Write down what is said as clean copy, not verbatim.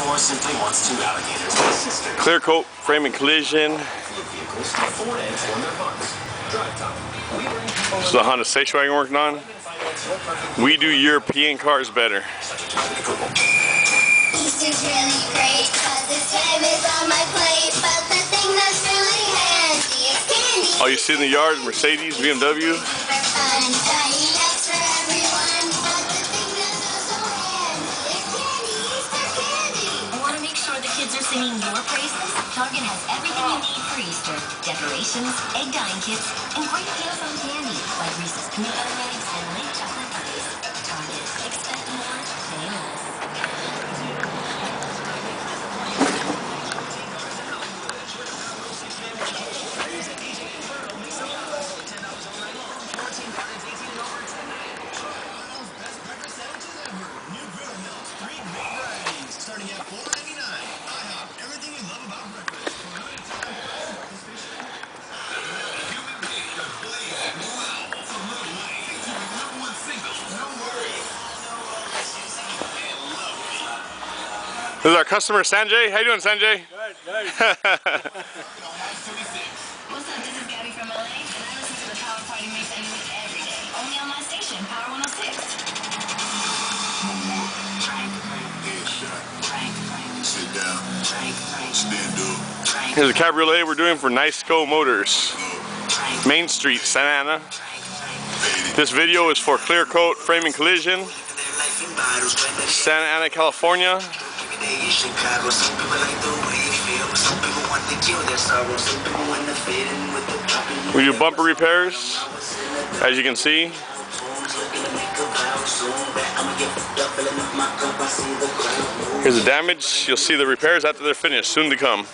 or simply wants two alligators as sisters. Clear coat, frame and collision. Vehicles have 4 eggs on their butts. Drive time. We bring people This is the Honda Station Wagon working on. We do European cars better. Easter's really great, 'cause this time is on my plate. But the thing that's really handy is candy. All you see in the yard, Mercedes, BMW. For fun, shiny eggs for everyone. But the thing that's also handy is candy, Easter candy. Want to make sure the kids are singing your praises? Target has everything you need for Easter. Decorations, egg dyeing kits, and great deals on candy, like Reese's peanut butter eggs and light chocolate bunnies. Target. Expect more, pay less. Starting at $4.99. IHOP, everything you love about breakfast. This is our customer, Sanjay. How you doing, Sanjay? Good. What's up? This is Gabby from LA, and I listen to the Power Party Mix every day. Only on my station, Power 106. Sit down. Stand up. Here's a cabriolet we're doing for Niceco Motors. Main Street, Santa Ana. This video is for Clear Coat, Frame and Collision, Santa Ana, California. We do bumper repairs, as you can see. Here's the damage. You'll see the repairs after they're finished, soon to come.